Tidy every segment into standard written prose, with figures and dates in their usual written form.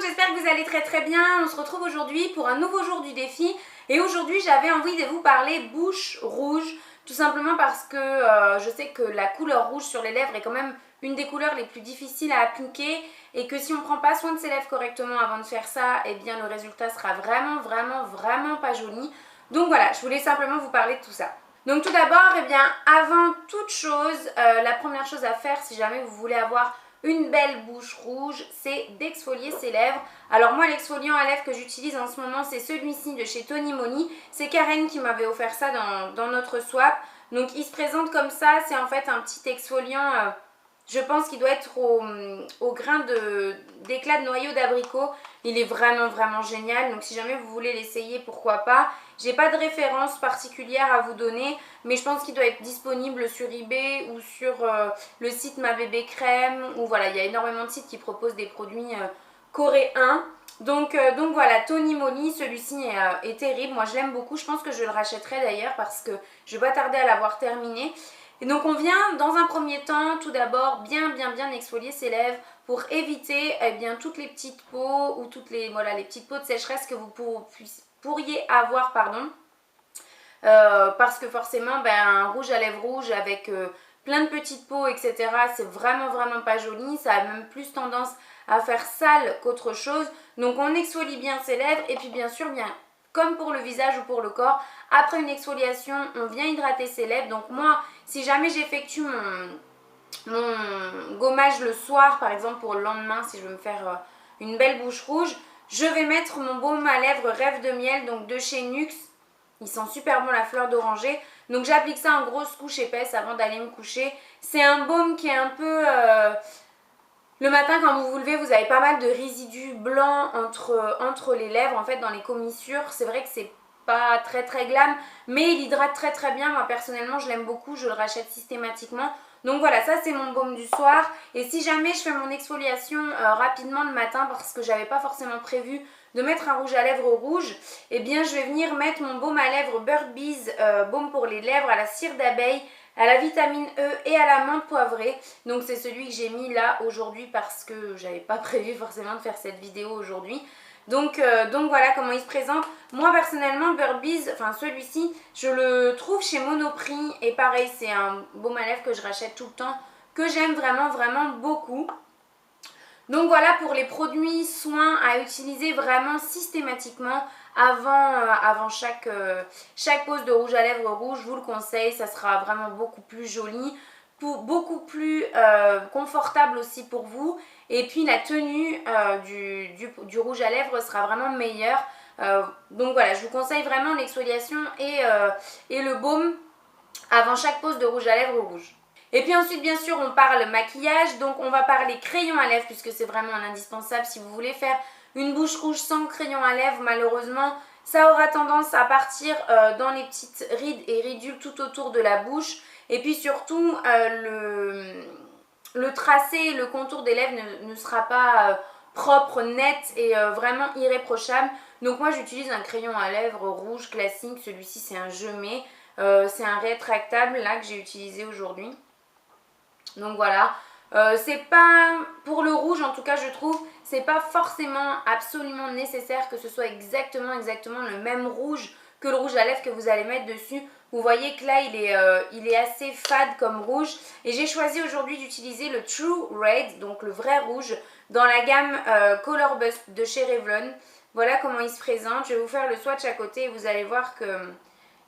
monde, j'espère que vous allez très bien. On se retrouve aujourd'hui pour un nouveau jour du défi. Et aujourd'hui, j'avais envie de vous parler bouche rouge. Tout simplement parce que je sais que la couleur rouge sur les lèvres est quand même une des couleurs les plus difficiles à appliquer. Et que si on ne prend pas soin de ses lèvres correctement avant de faire ça, eh bien le résultat sera vraiment pas joli. Donc voilà, je voulais simplement vous parler de tout ça. Donc tout d'abord, eh bien, avant toute chose, la première chose à faire si jamais vous voulez avoir une belle bouche rouge, c'est d'exfolier ses lèvres. Alors moi, l'exfoliant à lèvres que j'utilise en ce moment, c'est celui-ci de chez Tony Moly. C'est Karen qui m'avait offert ça dans notre swap. Donc il se présente comme ça, c'est en fait un petit exfoliant, je pense qu'il doit être au grain d'éclat de noyau d'abricot. Il est vraiment génial, donc si jamais vous voulez l'essayer, pourquoi pas. J'ai pas de référence particulière à vous donner, mais je pense qu'il doit être disponible sur eBay ou sur le site Ma Bébé Crème. Ou voilà, il y a énormément de sites qui proposent des produits coréens. Donc voilà, Tony Moly, celui-ci est terrible. Moi je l'aime beaucoup, je pense que je le rachèterai d'ailleurs parce que je vais pas tarder à l'avoir terminé. Et donc on vient dans un premier temps tout d'abord bien exfolier ses lèvres pour éviter toutes les petites peaux ou toutes les petites peaux de sécheresse que vous pourriez avoir, parce que forcément un rouge à lèvres rouge avec plein de petites peaux, etc., c'est vraiment pas joli. Ça a même plus tendance à faire sale qu'autre chose. Donc on exfolie bien ses lèvres et puis bien sûr, comme pour le visage ou pour le corps, après une exfoliation, on vient hydrater ses lèvres. Donc moi, si jamais j'effectue mon gommage le soir, par exemple pour le lendemain, si je veux me faire une belle bouche rouge, je vais mettre mon baume à lèvres Rêve de Miel, donc de chez NYX. Il sent super bon la fleur d'oranger. Donc j'applique ça en grosse couche épaisse avant d'aller me coucher. C'est un baume qui est un peu... Le matin, quand vous vous levez, vous avez pas mal de résidus blancs entre les lèvres, en fait, dans les commissures. C'est vrai que c'est pas très glam, mais il hydrate très bien. Moi, personnellement, je l'aime beaucoup, je le rachète systématiquement. Donc voilà, ça c'est mon baume du soir. Et si jamais je fais mon exfoliation rapidement le matin, parce que j'avais pas forcément prévu de mettre un rouge à lèvres rouge, eh bien je vais venir mettre mon baume à lèvres Bird Bees, baume pour les lèvres à la cire d'abeille, à la vitamine E et à la menthe poivrée. Donc c'est celui que j'ai mis là aujourd'hui parce que j'avais pas prévu forcément de faire cette vidéo aujourd'hui. Donc voilà comment il se présente. Moi personnellement, Bird Bees, enfin celui-ci, je le trouve chez Monoprix. Et pareil, c'est un baume à lèvres que je rachète tout le temps, que j'aime vraiment beaucoup. Donc voilà pour les produits soins à utiliser vraiment systématiquement avant chaque pose de rouge à lèvres rouge. Je vous le conseille, ça sera vraiment beaucoup plus joli, beaucoup plus confortable aussi pour vous. Et puis la tenue du rouge à lèvres sera vraiment meilleure. Donc voilà, je vous conseille vraiment l'exfoliation et le baume avant chaque pose de rouge à lèvres rouge. Et puis ensuite, bien sûr, on parle maquillage. Donc on va parler crayon à lèvres puisque c'est vraiment un indispensable. Si vous voulez faire une bouche rouge sans crayon à lèvres, malheureusement, ça aura tendance à partir dans les petites rides et ridules tout autour de la bouche. Et puis surtout, le tracé, le contour des lèvres ne sera pas propre, net et vraiment irréprochable. Donc moi, j'utilise un crayon à lèvres rouge classique. Celui-ci, c'est un Gemay. C'est un rétractable là que j'ai utilisé aujourd'hui. Donc voilà, c'est pas, pour le rouge en tout cas je trouve, c'est pas forcément absolument nécessaire que ce soit exactement le même rouge que le rouge à lèvres que vous allez mettre dessus. Vous voyez que là il est assez fade comme rouge. Et j'ai choisi aujourd'hui d'utiliser le True Red, donc le vrai rouge, dans la gamme Color Bust de chez Revlon. Voilà comment il se présente. Je vais vous faire le swatch à côté et vous allez voir que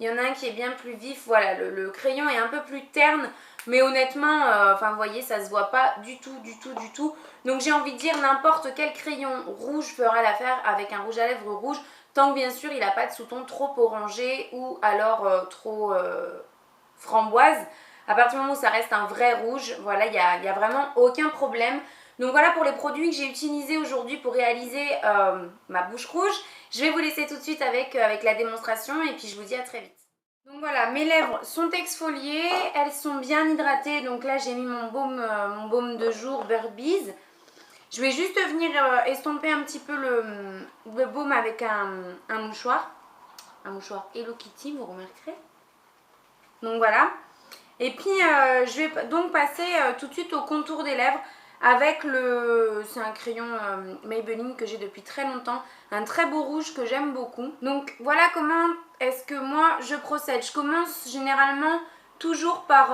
il y en a un qui est bien plus vif. Voilà, le crayon est un peu plus terne. Mais honnêtement, enfin vous voyez, ça se voit pas du tout. Donc j'ai envie de dire, n'importe quel crayon rouge fera l'affaire avec un rouge à lèvres rouge. Tant que bien sûr, il n'a pas de sous-ton trop orangé ou alors trop framboise. À partir du moment où ça reste un vrai rouge, voilà, il n'y a vraiment aucun problème. Donc voilà pour les produits que j'ai utilisés aujourd'hui pour réaliser ma bouche rouge. Je vais vous laisser tout de suite avec la démonstration et puis je vous dis à très vite. Donc voilà, mes lèvres sont exfoliées, elles sont bien hydratées. Donc là, j'ai mis mon baume de jour Bird Bees. Je vais juste venir estomper un petit peu le baume avec un mouchoir. Un mouchoir Hello Kitty, vous remarquerez. Donc voilà. Et puis, je vais donc passer tout de suite au contour des lèvres avec c'est un crayon Maybelline que j'ai depuis très longtemps, un très beau rouge que j'aime beaucoup. Donc voilà comment est-ce que moi je procède. Je commence généralement toujours par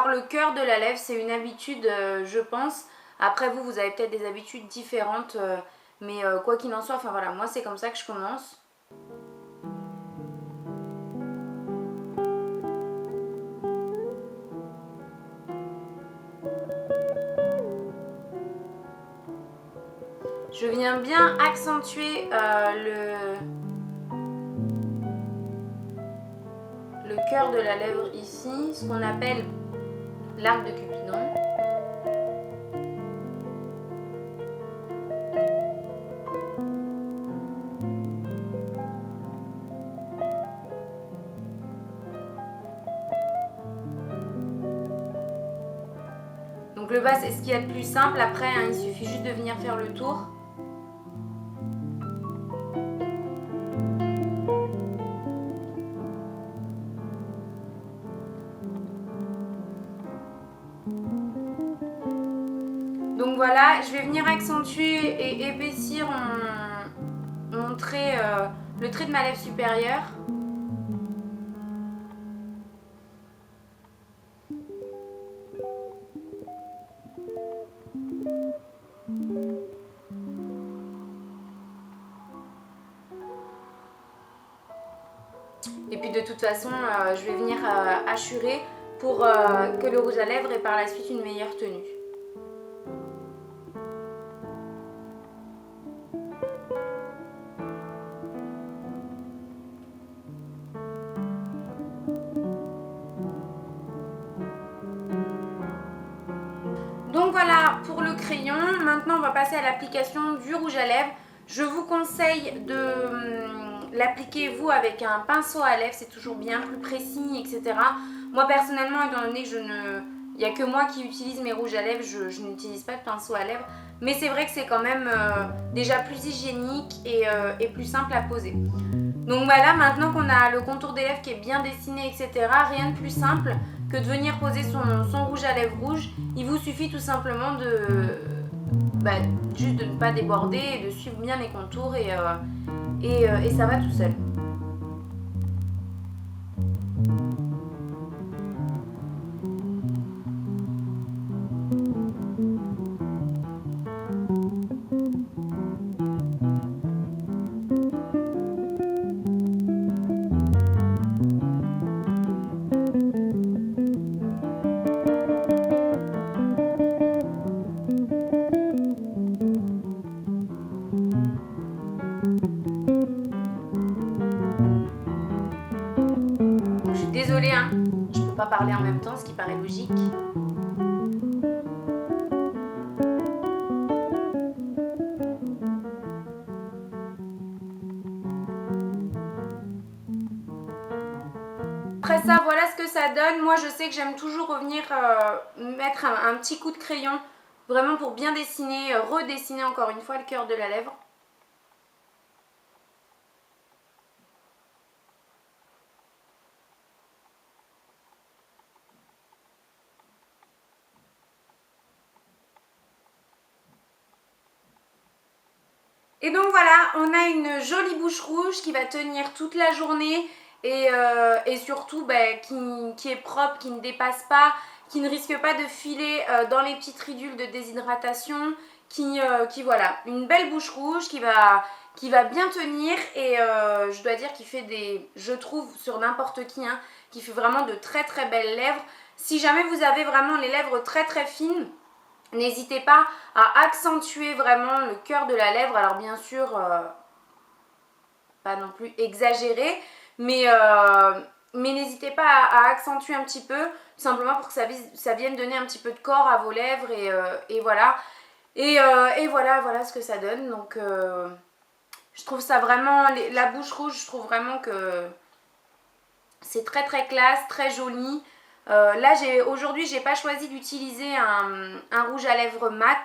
le cœur de la lèvre, c'est une habitude je pense. Après vous avez peut-être des habitudes différentes, mais quoi qu'il en soit, enfin voilà, moi c'est comme ça que je commence. Je viens bien accentuer le cœur de la lèvre ici, ce qu'on appelle l'arc de Cupidon. Donc le bas c'est ce qu'il y a de plus simple, après hein, il suffit juste de venir faire le tour. Donc voilà, je vais venir accentuer et épaissir mon trait, le trait de ma lèvre supérieure. Et puis de toute façon, je vais venir hachurer pour que le rouge à lèvres ait par la suite une meilleure tenue. Donc voilà pour le crayon. Maintenant on va passer à l'application du rouge à lèvres. Je vous conseille de l'appliquer vous avec un pinceau à lèvres, c'est toujours bien plus précis, etc. Moi personnellement, étant donné que il n'y a que moi qui utilise mes rouges à lèvres, je n'utilise pas de pinceau à lèvres. Mais c'est vrai que c'est quand même déjà plus hygiénique et plus simple à poser. Donc voilà, maintenant qu'on a le contour des lèvres qui est bien dessiné, etc., rien de plus simple que de venir poser son rouge à lèvres rouge. Il vous suffit tout simplement juste de ne pas déborder et de suivre bien les contours et ça va tout seul. Désolée, hein, je peux pas parler en même temps, ce qui paraît logique. Après ça, voilà ce que ça donne. Moi, je sais que j'aime toujours revenir mettre un petit coup de crayon, vraiment pour bien dessiner, redessiner encore une fois le cœur de la lèvre. Et donc voilà, on a une jolie bouche rouge qui va tenir toute la journée et surtout qui est propre, qui ne dépasse pas, qui ne risque pas de filer dans les petites ridules de déshydratation, qui voilà, une belle bouche rouge qui va bien tenir et je dois dire qu'il fait je trouve sur n'importe qui, hein, qui fait vraiment de très très belles lèvres. Si jamais vous avez vraiment les lèvres très très fines, n'hésitez pas à accentuer vraiment le cœur de la lèvre. Alors bien sûr, pas non plus exagérer, mais n'hésitez pas à accentuer un petit peu, tout simplement pour que ça vienne donner un petit peu de corps à vos lèvres et voilà. Et voilà ce que ça donne. Donc je trouve ça vraiment, la bouche rouge, je trouve vraiment que c'est très très classe, très joli. Là aujourd'hui j'ai pas choisi d'utiliser un rouge à lèvres mat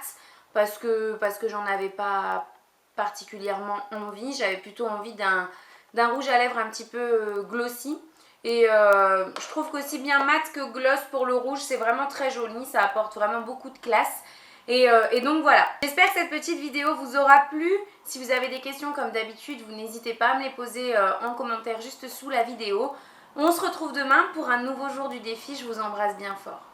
parce que j'en avais pas particulièrement envie. J'avais plutôt envie d'un rouge à lèvres un petit peu glossy. Et je trouve qu'aussi bien mat que gloss pour le rouge, c'est vraiment très joli, ça apporte vraiment beaucoup de classe. Et donc voilà, j'espère que cette petite vidéo vous aura plu. Si vous avez des questions comme d'habitude, vous n'hésitez pas à me les poser en commentaire juste sous la vidéo. On se retrouve demain pour un nouveau jour du défi, je vous embrasse bien fort.